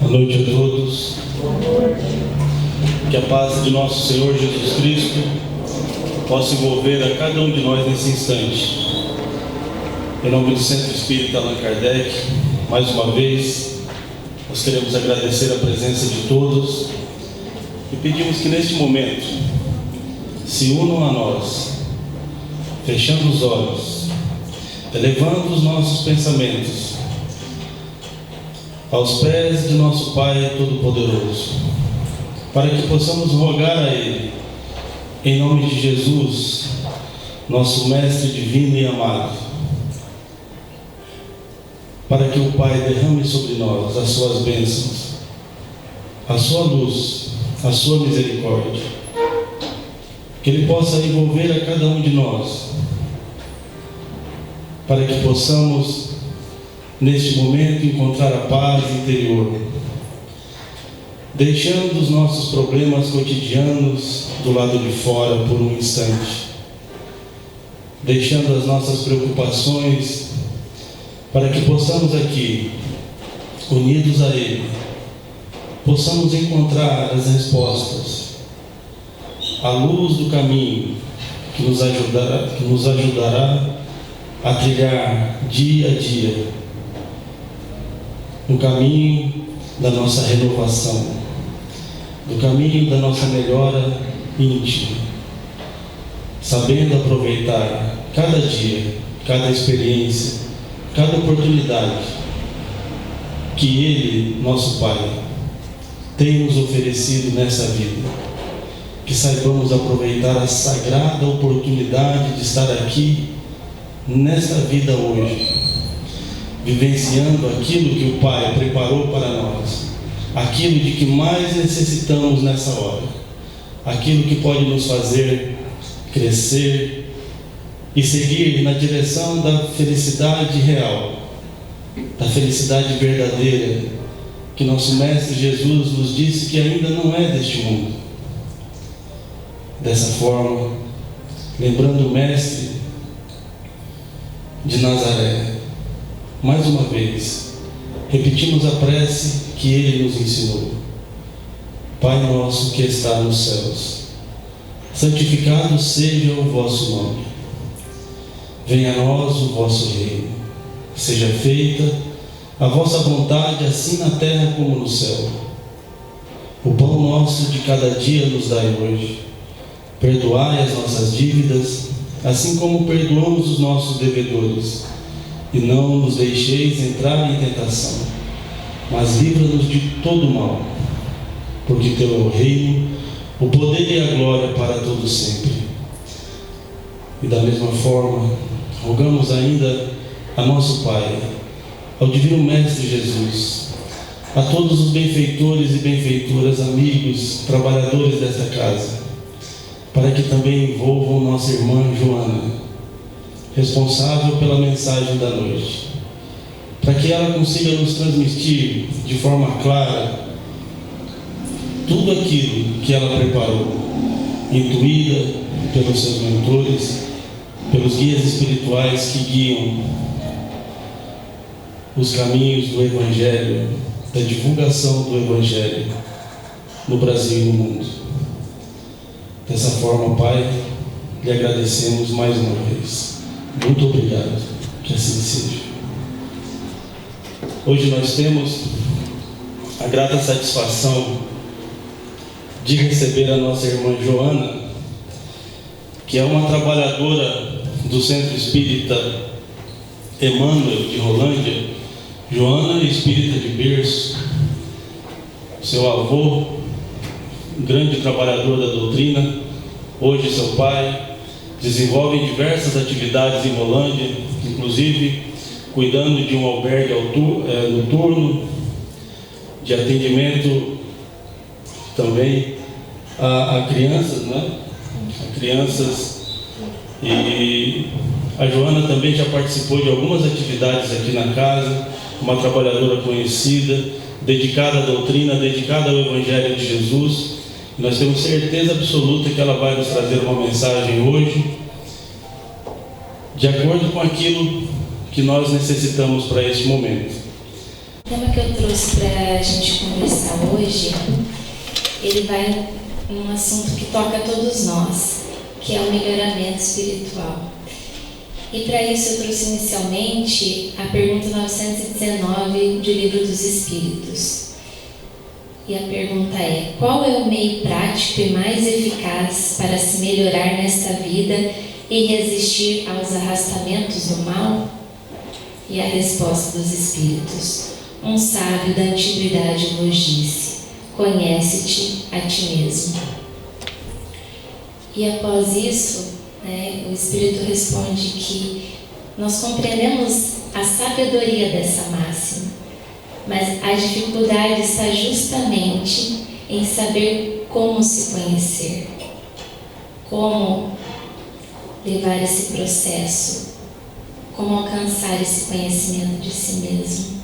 Boa noite a todos. Que a paz de nosso Senhor Jesus Cristo possa envolver a cada um de nós nesse instante. Em nome do Centro Espírita Allan Kardec, mais uma vez, nós queremos agradecer a presença de todos e pedimos que neste momento se unam a nós, fechando os olhos, elevando os nossos pensamentos aos pés de nosso Pai Todo-Poderoso, para que possamos rogar a Ele, em nome de Jesus, nosso Mestre Divino e amado, para que o Pai derrame sobre nós as suas bênçãos, a sua luz, a sua misericórdia, que Ele possa envolver a cada um de nós, para que possamos neste momento encontrar a paz interior, deixando os nossos problemas cotidianos do lado de fora por um instante, deixando as nossas preocupações, para que possamos aqui, unidos a Ele, possamos encontrar as respostas, a luz do caminho que nos ajudará a trilhar dia a dia no caminho da nossa renovação, no caminho da nossa melhora íntima, sabendo aproveitar cada dia, cada experiência, cada oportunidade que Ele, nosso Pai, tem nos oferecido nessa vida. Que saibamos aproveitar a sagrada oportunidade de estar aqui nesta vida hoje, vivenciando aquilo que o Pai preparou para nós, aquilo de que mais necessitamos nessa hora, aquilo que pode nos fazer crescer e seguir na direção da felicidade real, da felicidade verdadeira, que nosso Mestre Jesus nos disse que ainda não é deste mundo. Dessa forma, lembrando o Mestre de Nazaré, mais uma vez, repetimos a prece que Ele nos ensinou. Pai nosso que está nos céus, santificado seja o vosso nome. Venha a nós o vosso reino. Seja feita a vossa vontade, assim na terra como no céu. O pão nosso de cada dia nos dai hoje. Perdoai as nossas dívidas, assim como perdoamos os nossos devedores. E não nos deixeis entrar em tentação, mas livra-nos de todo mal, porque teu é o reino, o poder e a glória para todo sempre. E da mesma forma, rogamos ainda a nosso Pai, ao Divino Mestre Jesus, a todos os benfeitores e benfeitoras, amigos, trabalhadores desta casa, para que também envolvam nossa irmã Joana, responsável pela mensagem da noite, para que ela consiga nos transmitir de forma clara tudo aquilo que ela preparou, intuída pelos seus mentores, pelos guias espirituais que guiam os caminhos do Evangelho, da divulgação do Evangelho no Brasil e no mundo. Dessa forma, Pai, lhe agradecemos mais uma vez. Muito obrigado, que assim seja. Hoje nós temos a grata satisfação de receber a nossa irmã Joana, que é uma trabalhadora do Centro Espírita Emmanuel de Rolândia. Joana é espírita de berço. Seu avô, grande trabalhador da doutrina, hoje seu pai, desenvolvem diversas atividades em Rolândia, inclusive cuidando de um albergue noturno, de atendimento também a crianças, né? A crianças. E a Joana também já participou de algumas atividades aqui na casa, uma trabalhadora conhecida, dedicada à doutrina, dedicada ao Evangelho de Jesus. Nós temos certeza absoluta que ela vai nos trazer uma mensagem hoje, de acordo com aquilo que nós necessitamos para este momento. O tema que eu trouxe para a gente conversar hoje, ele vai em um assunto que toca a todos nós, que é o melhoramento espiritual. E para isso eu trouxe inicialmente a pergunta 919 do Livro dos Espíritos. E a pergunta é: qual é o meio prático e mais eficaz para se melhorar nesta vida e resistir aos arrastamentos do mal? E a resposta dos Espíritos: um sábio da antiguidade vos disse: conhece-te a ti mesmo. E após isso, o Espírito responde que nós compreendemos a sabedoria dessa máxima, mas a dificuldade está justamente em saber como se conhecer, como levar esse processo, como alcançar esse conhecimento de si mesmo.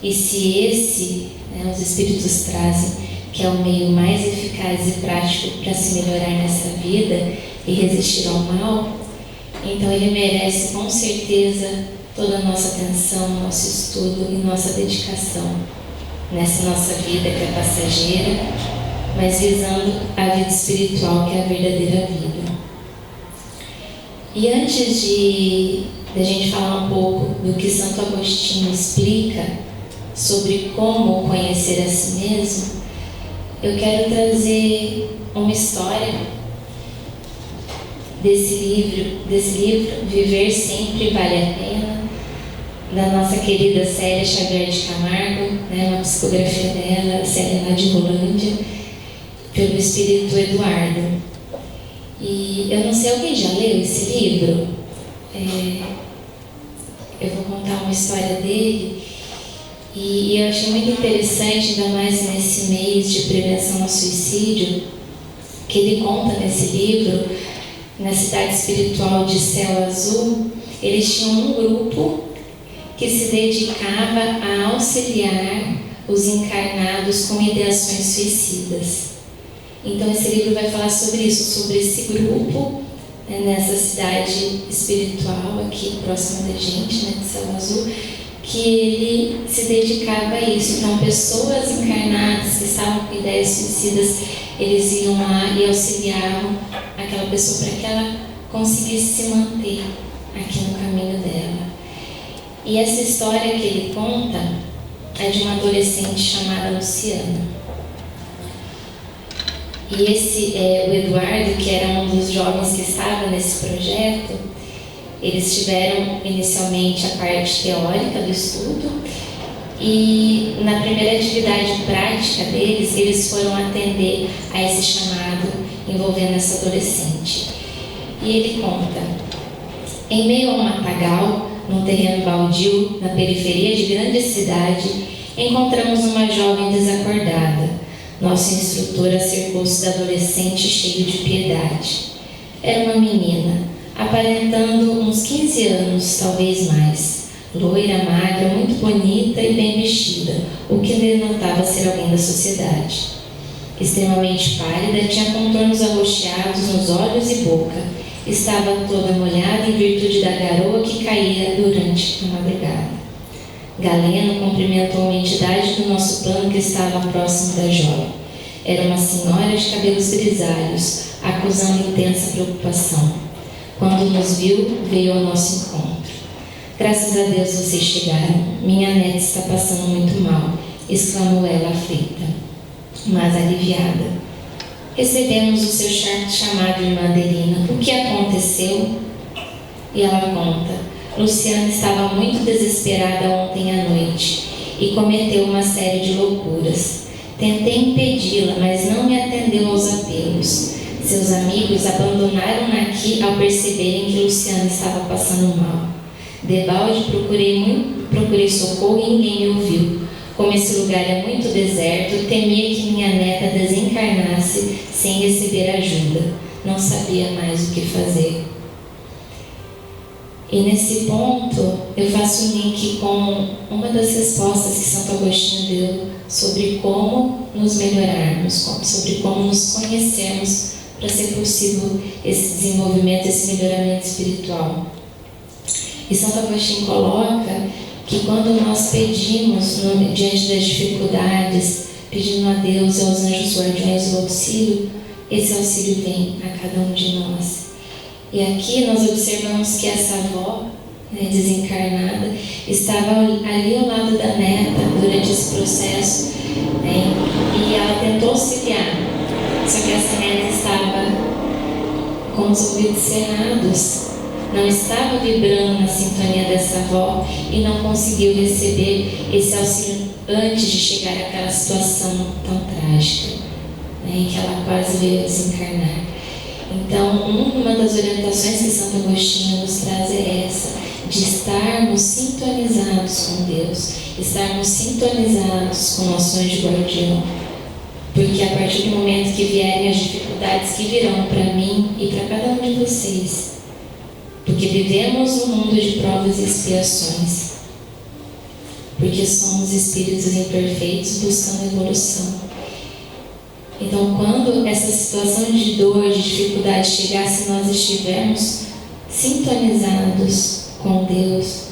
E se os Espíritos trazem que é o meio mais eficaz e prático para se melhorar nessa vida e resistir ao mal, então ele merece com certeza toda a nossa atenção, nosso estudo e nossa dedicação nessa nossa vida que é passageira, mas visando a vida espiritual que é a verdadeira vida. E antes de a gente falar um pouco do que Santo Agostinho explica sobre como conhecer a si mesmo, eu quero trazer uma história desse livro, Viver Sempre Vale a Pena, da nossa querida Célia Xavier de Camargo, uma psicografia dela, Célia lá de Rolândia, pelo Espírito Eduardo. E eu não sei, alguém já leu esse livro? Eu vou contar uma história dele. E eu achei muito interessante, ainda mais nesse mês de prevenção ao suicídio, que ele conta nesse livro, na cidade espiritual de Céu Azul, eles tinham um grupo que se dedicava a auxiliar os encarnados com ideações suicidas. Então esse livro vai falar sobre isso, sobre esse grupo, nessa cidade espiritual aqui próxima da gente, de Céu Azul, que ele se dedicava a isso. Então, pessoas encarnadas que estavam com ideias suicidas, eles iam lá e auxiliavam aquela pessoa para que ela conseguisse se manter aqui no caminho dela. E essa história que ele conta é de uma adolescente chamada Luciana. E o Eduardo, que era um dos jovens que estava nesse projeto, eles tiveram inicialmente a parte teórica do estudo e na primeira atividade prática deles, eles foram atender a esse chamado envolvendo essa adolescente. E ele conta: em meio a um matagal, num terreno baldio, na periferia de grande cidade, encontramos uma jovem desacordada. Nosso instrutor acercou-se da adolescente cheio de piedade. Era uma menina, aparentando uns 15 anos, talvez mais. Loira, magra, muito bonita e bem vestida, o que denotava ser alguém da sociedade. Extremamente pálida, tinha contornos arroxeados nos olhos e boca. Estava toda molhada em virtude da garoa que caía durante a madrugada. Galeno cumprimentou uma entidade do nosso plano que estava próximo da jovem. Era uma senhora de cabelos grisalhos, acusando intensa preocupação. Quando nos viu, veio ao nosso encontro. Graças a Deus vocês chegaram. Minha neta está passando muito mal, exclamou ela aflita, mas aliviada. Recebemos o seu chamado, irmã Adelina. O que aconteceu? E ela conta: Luciana estava muito desesperada ontem à noite e cometeu uma série de loucuras. Tentei impedi-la, mas não me atendeu aos apelos. Seus amigos abandonaram-na aqui ao perceberem que Luciana estava passando mal. Debalde procurei socorro e ninguém me ouviu. Como esse lugar é muito deserto, temia que minha neta desencarnasse sem receber ajuda. Não sabia mais o que fazer. E nesse ponto, eu faço um link com uma das respostas que Santo Agostinho deu sobre como nos melhorarmos, sobre como nos conhecermos para ser possível esse desenvolvimento, esse melhoramento espiritual. E Santo Agostinho coloca que quando nós pedimos diante das dificuldades, pedindo a Deus e aos anjos guardiões o auxílio, esse auxílio vem a cada um de nós. E aqui nós observamos que essa avó, desencarnada, estava ali ao lado da neta durante esse processo, e ela tentou auxiliar, só que essa neta estava com os ouvidos cerrados, não estava vibrando na sintonia dessa avó e não conseguiu receber esse auxílio antes de chegar àquela situação tão trágica, em que ela quase veio a desencarnar. Então, uma das orientações que Santo Agostinho nos traz é essa, de estarmos sintonizados com Deus, estarmos sintonizados com nosso anjo guardião, porque a partir do momento que vierem as dificuldades que virão para mim e para cada um de vocês, porque vivemos num mundo de provas e expiações, porque somos espíritos imperfeitos buscando evolução. Então, quando essa situação de dor, de dificuldade chegar, se nós estivermos sintonizados com Deus,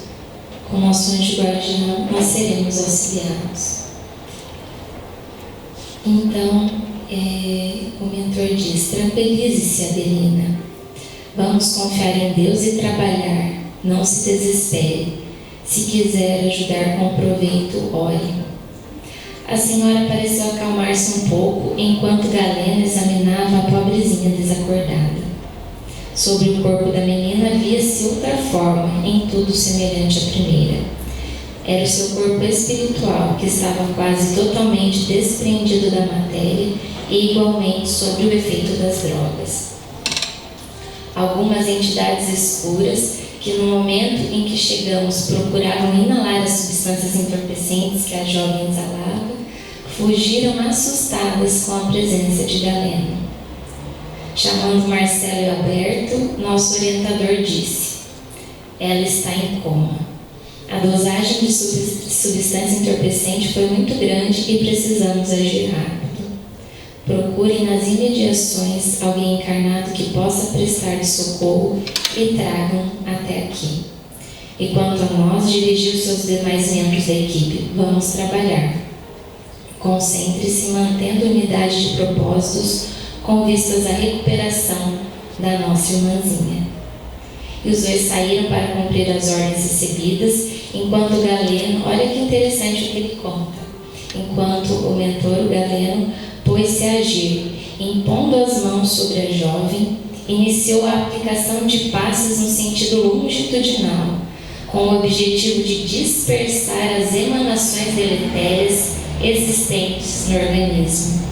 com nosso anjo guardião, nós seremos auxiliados. Então, o mentor diz: tranquilize-se, Adelina. Vamos confiar em Deus e trabalhar. Não se desespere. Se quiser ajudar com proveito, ore. A senhora pareceu acalmar-se um pouco enquanto Galeno examinava a pobrezinha desacordada. Sobre o corpo da menina via-se outra forma, em tudo semelhante à primeira. Era o seu corpo espiritual, que estava quase totalmente desprendido da matéria e igualmente sob o efeito das drogas. Algumas entidades escuras, que no momento em que chegamos procuravam inalar as substâncias entorpecentes que a jovem exalava, fugiram assustadas com a presença de Galeno. Chamando Marcelo e Alberto, nosso orientador disse: ela está em coma. A dosagem de substância entorpecente foi muito grande e precisamos agir rápido. Procurem nas imediações alguém encarnado que possa prestar socorro e tragam até aqui. E quanto a nós, dirigiu seus demais membros da equipe: vamos trabalhar. Concentre-se mantendo unidade de propósitos com vistas à recuperação da nossa irmãzinha. E os dois saíram para cumprir as ordens recebidas, enquanto Galeno, olha que interessante o que ele conta, enquanto o mentor, o Galeno, pôs-se a agir, impondo as mãos sobre a jovem, iniciou a aplicação de passes no sentido longitudinal, com o objetivo de dispersar as emanações deletérias existentes no organismo.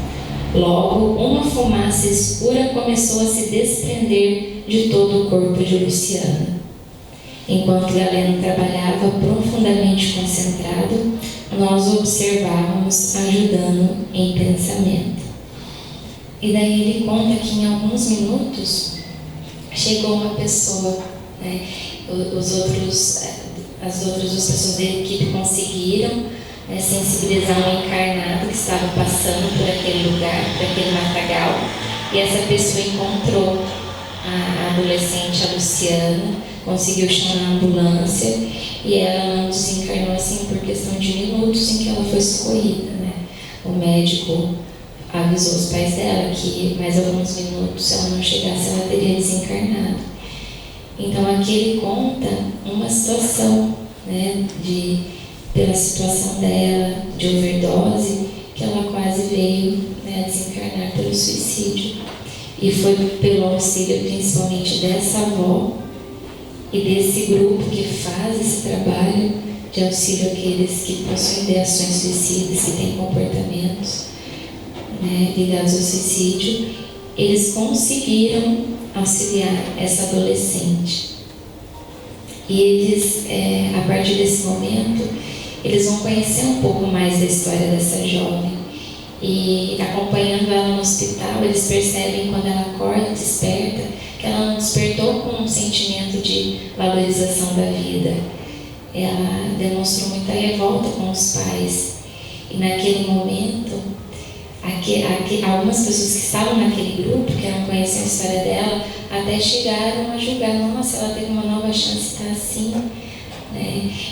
Logo, uma fumaça escura começou a se desprender de todo o corpo de Luciana. Enquanto Galeno trabalhava profundamente concentrado, nós o observávamos ajudando em pensamento. E daí ele conta que em alguns minutos chegou uma pessoa, as outras duas pessoas da equipe conseguiram sensibilizar um encarnado que estava passando por aquele lugar, por aquele matagal, e essa pessoa encontrou a adolescente, a Luciana, conseguiu chamar a ambulância e ela não desencarnou assim por questão de minutos em que ela foi socorrida, O médico avisou os pais dela que mais alguns minutos, se ela não chegasse, ela teria desencarnado. Então aqui ele conta uma situação, pela situação dela de overdose, que ela quase veio a desencarnar pelo suicídio. E foi pelo auxílio principalmente dessa avó e desse grupo que faz esse trabalho de auxílio àqueles que possuem ideações suicidas, que têm comportamentos ligados ao suicídio. Eles conseguiram auxiliar essa adolescente. E eles, a partir desse momento, eles vão conhecer um pouco mais da história dessa jovem. E acompanhando ela no hospital, eles percebem quando ela acorda, desperta, que ela não despertou com um sentimento de valorização da vida. Ela demonstrou muita revolta com os pais. E naquele momento, algumas pessoas que estavam naquele grupo, que não conheciam a história dela, até chegaram a julgar: nossa, ela teve uma nova chance, está assim,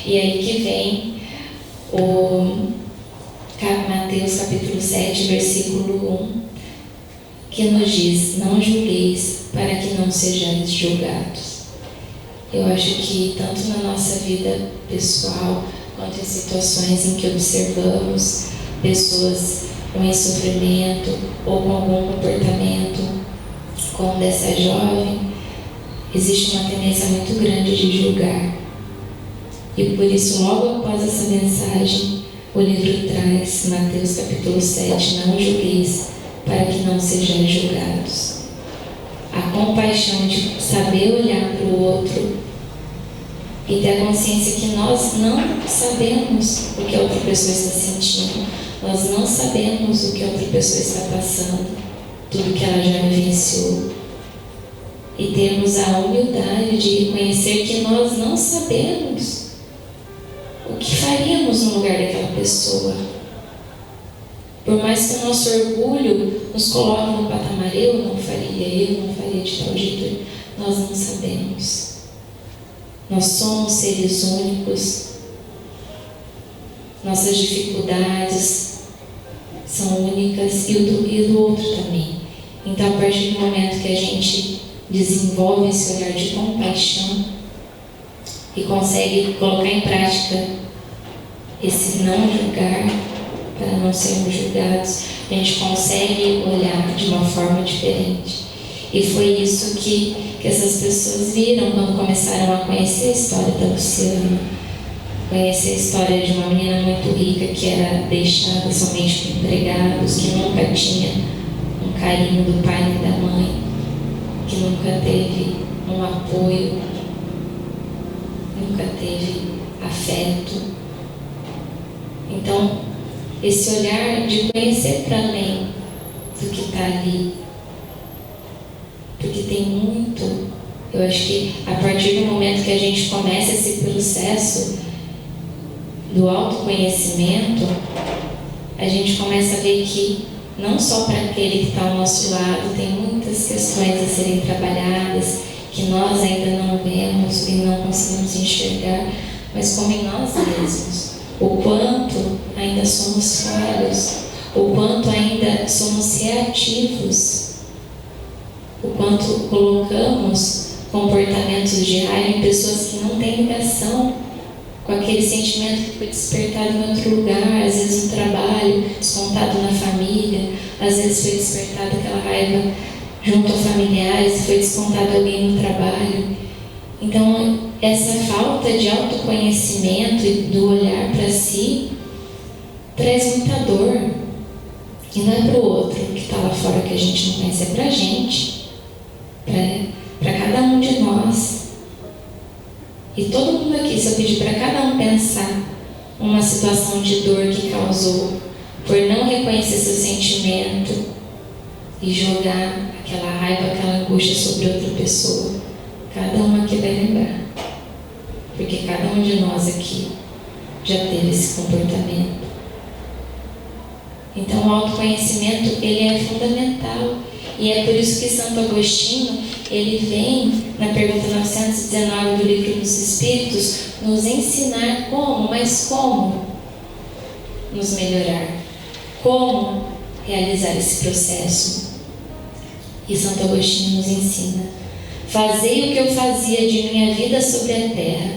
E aí que vem o Mateus capítulo 7, versículo 1, que nos diz: não julgueis para que não sejais julgados. Eu acho que tanto na nossa vida pessoal, quanto em situações em que observamos pessoas com esse sofrimento ou com algum comportamento como dessa jovem, existe uma tendência muito grande de julgar. E por isso, logo após essa mensagem, o livro traz, Mateus capítulo 7, não julgueis para que não sejais julgados. A compaixão de saber olhar para o outro e ter a consciência que nós não sabemos o que a outra pessoa está sentindo, nós não sabemos o que a outra pessoa está passando, tudo que ela já vivenciou. E temos a humildade de reconhecer que nós não sabemos o que faríamos no lugar daquela pessoa. Por mais que o nosso orgulho nos coloque no patamar, eu não faria de tal jeito, nós não sabemos. Nós somos seres únicos, nossas dificuldades são únicas e o do outro também. Então, a partir do momento que a gente desenvolve esse olhar de compaixão e consegue colocar em prática esse não julgar, para não sermos julgados, a gente consegue olhar de uma forma diferente. E foi isso que essas pessoas viram quando começaram a conhecer a história da Luciana, conhecer a história de uma menina muito rica que era deixada somente por empregados, que nunca tinha um carinho do pai nem da mãe, que nunca teve um apoio, nunca teve afeto. Então, esse olhar de conhecer para além do que está ali, porque tem muito. Eu acho que a partir do momento que a gente começa esse processo do autoconhecimento, a gente começa a ver que não só para aquele que está ao nosso lado, tem muitas questões a serem trabalhadas, que nós ainda não vemos e não conseguimos enxergar, mas como em nós mesmos. O quanto ainda somos falhos, o quanto ainda somos reativos, o quanto colocamos comportamentos de raiva em pessoas que não têm ligação com aquele sentimento que foi despertado em outro lugar, às vezes no trabalho, descontado na família, às vezes foi despertada aquela raiva junto a familiares, foi descontado alguém no trabalho. Então, essa falta de autoconhecimento e do olhar para si traz muita dor. E não é para o outro que está lá fora que a gente não conhece, é para a gente, para cada um de nós. E todo mundo aqui, se eu pedir para cada um pensar uma situação de dor que causou por não reconhecer seu sentimento e jogar aquela raiva, aquela angústia sobre outra pessoa, cada um aqui vai lembrar, porque cada um de nós aqui já teve esse comportamento. Então, o autoconhecimento, ele é fundamental, e é por isso que Santo Agostinho, ele vem na pergunta 919 do Livro dos Espíritos nos ensinar como, mas como nos melhorar, como realizar esse processo. E Santo Agostinho nos ensina: fazei o que eu fazia de minha vida sobre a terra.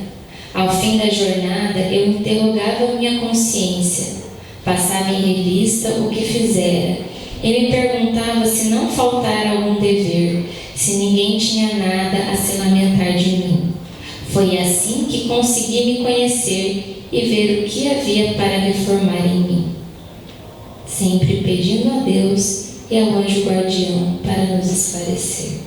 Ao fim da jornada, eu interrogava minha consciência, passava em revista o que fizera e me perguntava se não faltara algum dever, se ninguém tinha nada a se lamentar de mim. Foi assim que consegui me conhecer e ver o que havia para reformar em mim, sempre pedindo a Deus e ao anjo guardião para nos esclarecer.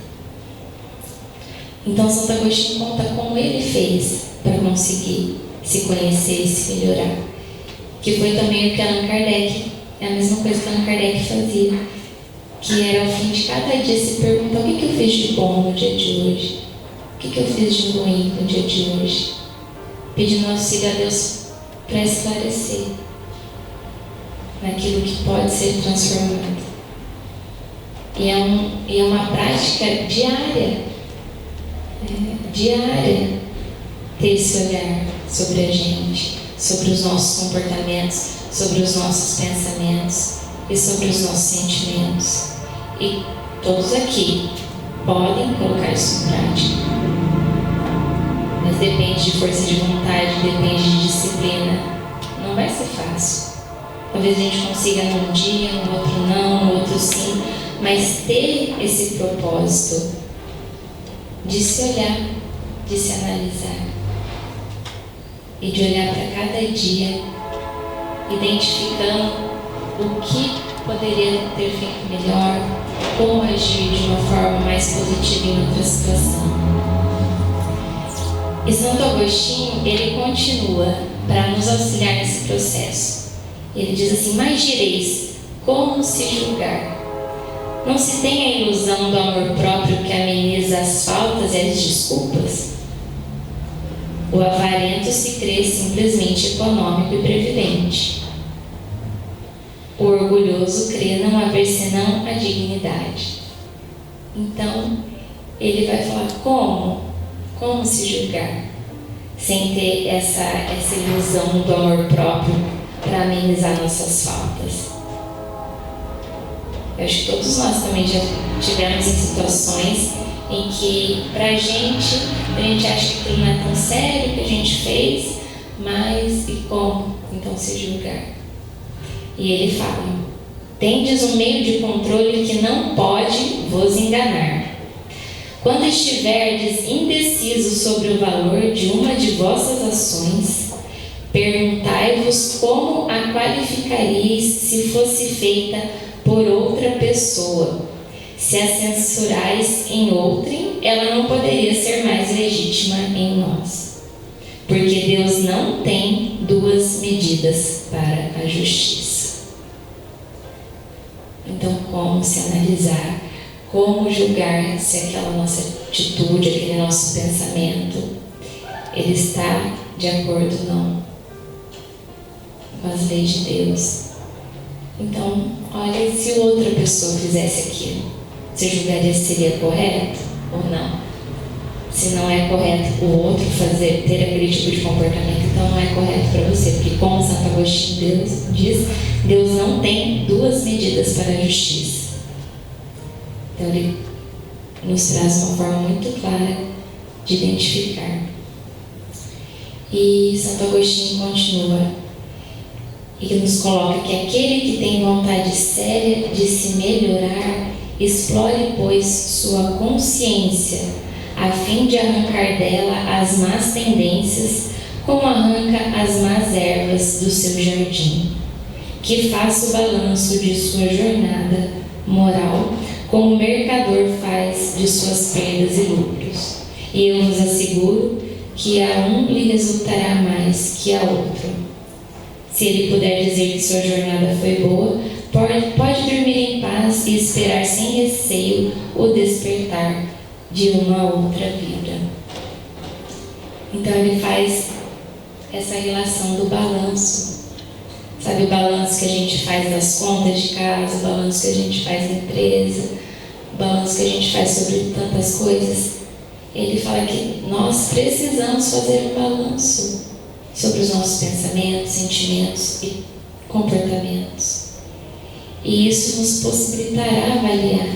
Então, Santo Agostinho conta como ele fez para conseguir se conhecer e se melhorar, que foi também o que Allan Kardec, é a mesma coisa que Allan Kardec fazia, que era ao fim de cada dia se perguntar: o que eu fiz de bom no dia de hoje? O que eu fiz de ruim no dia de hoje? Pedindo auxílio a Deus para esclarecer naquilo que pode ser transformado. E é uma prática diária, diária, ter esse olhar. sobre a gente, sobre os nossos comportamentos, sobre os nossos pensamentos e sobre os nossos sentimentos. E todos aqui podem colocar isso em prática. Mas depende de força de vontade, depende de disciplina. Não vai ser fácil. Talvez a gente consiga num dia, no outro não, no outro sim, mas ter esse propósito de se olhar, de se analisar e de olhar para cada dia, identificando o que poderia ter feito melhor, como agir de uma forma mais positiva em outra situação. E Santo Agostinho, ele continua para nos auxiliar nesse processo. Ele diz assim: mas direis, como se julgar? Não se tem a ilusão do amor próprio que ameniza as faltas e as desculpas? O avarento se crê simplesmente econômico e previdente. O orgulhoso crê não haver senão a dignidade. Então, ele vai falar como se julgar, sem ter essa ilusão do amor próprio para amenizar nossas faltas. Eu acho que todos nós também já tivemos em situações em que a gente acha que aquilo não é tão sério que a gente fez, mas e como então se julgar? E ele fala: tendes um meio de controle que não pode vos enganar. Quando estiverdes indecisos sobre o valor de uma de vossas ações, perguntai-vos como a qualificaríeis se fosse feita por outra pessoa. Se a censurais em outrem, ela não poderia ser mais legítima em nós. Porque Deus não tem duas medidas para a justiça. Então, como se analisar? Como julgar se aquela nossa atitude, aquele nosso pensamento, ele está de acordo ou não com as leis de Deus? Então, olha, se outra pessoa fizesse aquilo, você julgaria se seria correto ou não? Se não é correto o outro ter aquele tipo de comportamento, então não é correto para você, porque como Santo Agostinho diz, Deus não tem duas medidas para a justiça. Então ele nos traz uma forma muito clara de identificar. E Santo Agostinho continua e nos coloca que aquele que tem vontade séria de se melhorar, explore, pois, sua consciência, a fim de arrancar dela as más tendências, como arranca as más ervas do seu jardim. Que faça o balanço de sua jornada moral, como o mercador faz de suas perdas e lucros. E eu vos asseguro que a um lhe resultará mais que a outro. Se ele puder dizer que sua jornada foi boa, pode dormir em paz e esperar sem receio o despertar de uma outra vida. Então ele faz essa relação do balanço. Sabe o balanço que a gente faz das contas de casa, o balanço que a gente faz na empresa, o balanço que a gente faz sobre tantas coisas? Ele fala que nós precisamos fazer um balanço sobre os nossos pensamentos, sentimentos e comportamentos. E isso nos possibilitará avaliar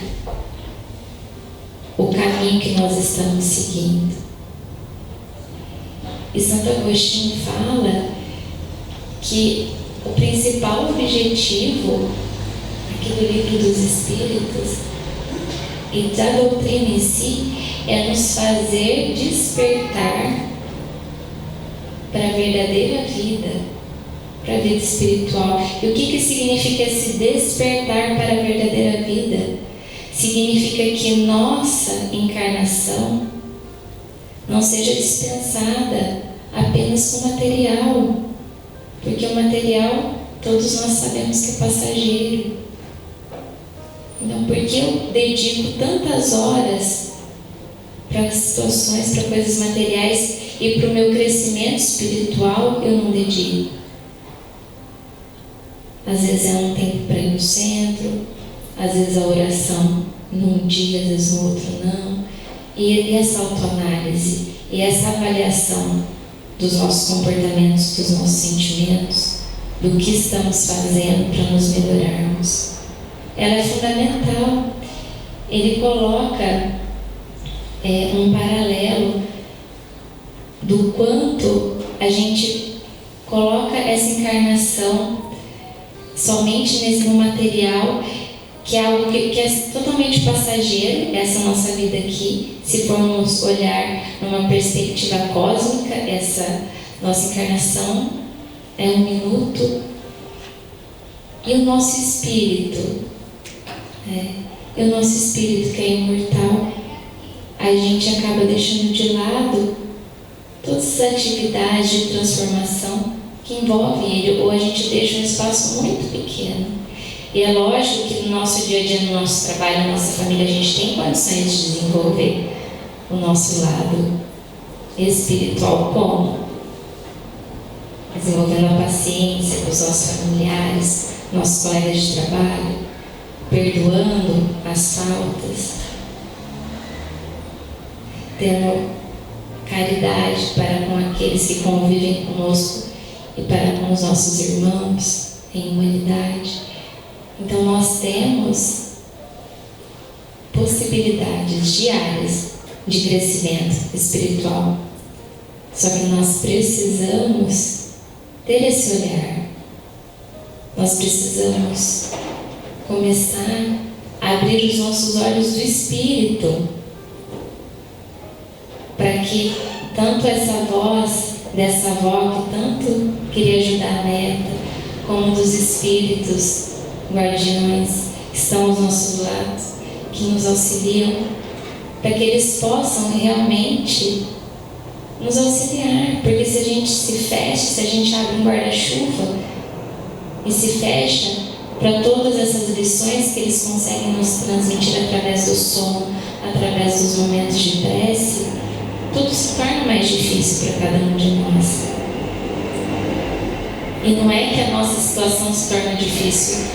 o caminho que nós estamos seguindo. E Santo Agostinho fala que o principal objetivo aqui do Livro dos Espíritos e da doutrina em si é nos fazer despertar para a verdadeira vida, para a vida espiritual. E o que significa esse despertar para a verdadeira vida? Significa que nossa encarnação não seja dispensada apenas com material, porque o material todos nós sabemos que é passageiro. Então, por que eu dedico tantas horas para situações, para coisas materiais, e para o meu crescimento espiritual eu não dedico? Às vezes é um tempo para ir no centro, às vezes a oração num dia, às vezes no outro não. E essa autoanálise e essa avaliação dos nossos comportamentos, dos nossos sentimentos, do que estamos fazendo para nos melhorarmos. Ela é fundamental. Ele coloca um paralelo do quanto a gente coloca essa encarnação somente no material, que é algo que é totalmente passageiro, essa nossa vida aqui. Se formos olhar numa perspectiva cósmica, essa nossa encarnação é 1 minuto. E o nosso espírito, que é imortal, a gente acaba deixando de lado todas as atividades de transformação que envolvem ele, ou a gente deixa um espaço muito pequeno. E é lógico que no nosso dia a dia, no nosso trabalho, na nossa família, a gente tem condições de desenvolver o nosso lado espiritual. Como? Desenvolvendo a paciência com os nossos familiares, nossos colegas de trabalho, perdoando as faltas, tendo caridade para com aqueles que convivem conosco e para com os nossos irmãos em humanidade. Então nós temos possibilidades diárias de crescimento espiritual. Só que nós precisamos ter esse olhar. Nós precisamos começar a abrir os nossos olhos do espírito, para que tanto essa voz dessa avó que tanto queria ajudar a neta, como dos espíritos guardiões que estão aos nossos lados, que nos auxiliam, para que eles possam realmente nos auxiliar. Porque se a gente se fecha, se a gente abre um guarda-chuva e se fecha para todas essas lições que eles conseguem nos transmitir através do som, através dos momentos de prece, tudo se torna mais difícil para cada um de nós. E não é que a nossa situação se torna difícil,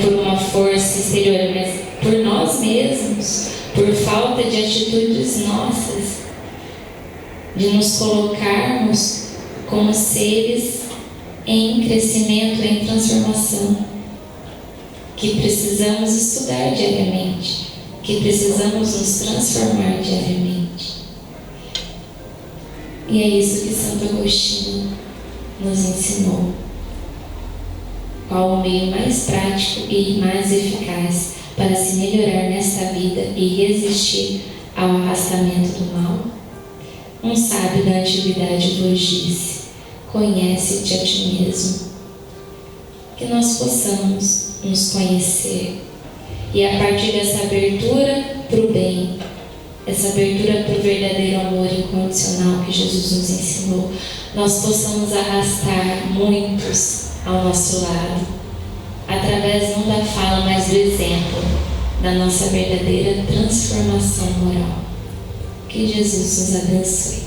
por uma força exterior, mas por nós mesmos, por falta de atitudes nossas, de nos colocarmos como seres em crescimento, em transformação, que precisamos estudar diariamente, que precisamos nos transformar diariamente. E é isso que Santo Agostinho nos ensinou. Qual o meio mais prático e mais eficaz para se melhorar nesta vida e resistir ao arrastamento do mal? Um sábio da antiguidade vos disse: conhece-te a ti mesmo. Que nós possamos nos conhecer e, a partir dessa abertura para o bem, essa abertura para o verdadeiro amor incondicional que Jesus nos ensinou, nós possamos arrastar muitos ao nosso lado, através não da fala, mas do exemplo da nossa verdadeira transformação moral. Que Jesus nos abençoe.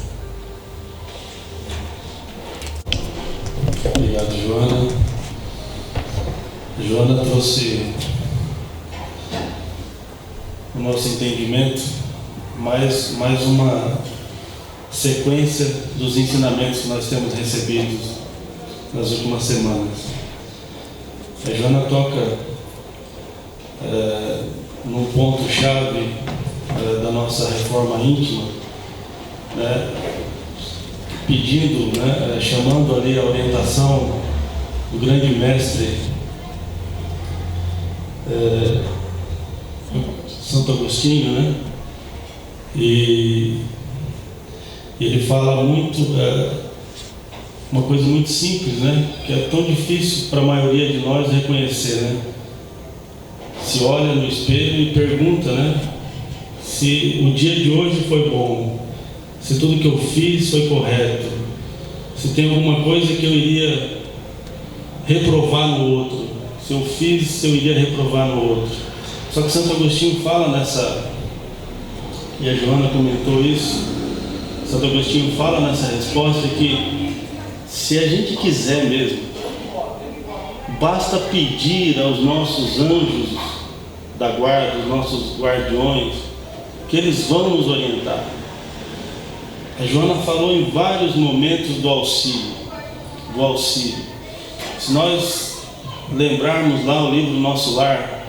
Obrigado, Joana. Joana trouxe o nosso entendimento mais uma sequência dos ensinamentos que nós temos recebido nas últimas semanas. A Joana toca num ponto-chave da nossa reforma íntima, pedindo, chamando ali a orientação do grande mestre Santo Agostinho, e ele fala muito, uma coisa muito simples, que é tão difícil para a maioria de nós reconhecer, Se olha no espelho e pergunta, se o dia de hoje foi bom, se tudo que eu fiz foi correto, se tem alguma coisa que eu iria reprovar no outro, se eu fiz, se eu iria reprovar no outro. Só que Santo Agostinho fala e a Joana comentou isso, Santo Agostinho fala nessa resposta que, se a gente quiser mesmo, basta pedir aos nossos anjos da guarda, os nossos guardiões, que eles vão nos orientar. A Joana falou em vários momentos do auxílio. Se nós lembrarmos lá o livro Nosso Lar,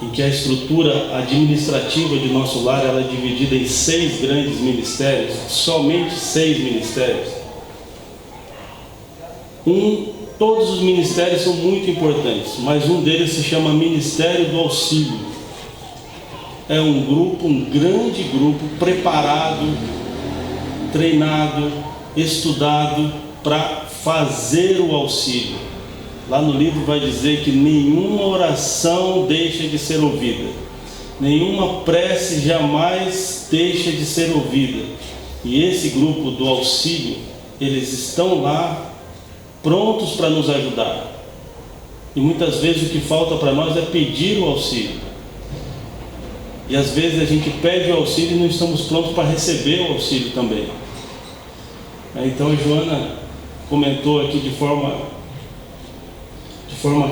em que a estrutura administrativa de Nosso Lar ela é dividida em 6 grandes ministérios, somente 6 ministérios. Todos os ministérios são muito importantes, mas um deles se chama Ministério do Auxílio. É um grande grupo preparado, treinado, estudado para fazer o auxílio. Lá no livro vai dizer que nenhuma oração deixa de ser ouvida, nenhuma prece jamais deixa de ser ouvida. E esse grupo do auxílio, eles estão lá prontos para nos ajudar. E muitas vezes o que falta para nós é pedir o auxílio. E às vezes a gente pede o auxílio e não estamos prontos para receber o auxílio também. Então a Joana comentou aqui de forma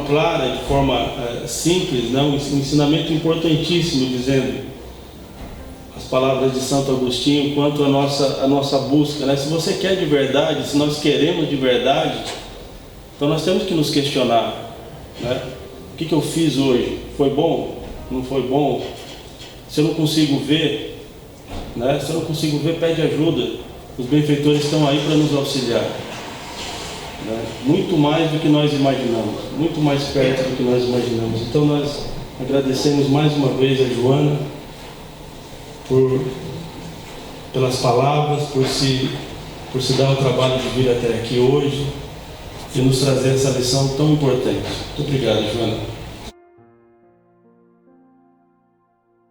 clara, de forma simples, né? Um ensinamento importantíssimo, dizendo as palavras de Santo Agostinho quanto à nossa busca, né? Se você quer de verdade, se nós queremos de verdade, então nós temos que nos questionar, né? O que eu fiz hoje? Foi bom? Não foi bom? Se eu não consigo ver, né? Se eu não consigo ver, pede ajuda. Os benfeitores estão aí para nos auxiliar, né? Muito mais do que nós imaginamos, muito mais perto do que nós imaginamos. Então nós agradecemos mais uma vez a Joana pelas palavras, por se dar o trabalho de vir até aqui hoje e nos trazer essa lição tão importante. Muito obrigado, Joana.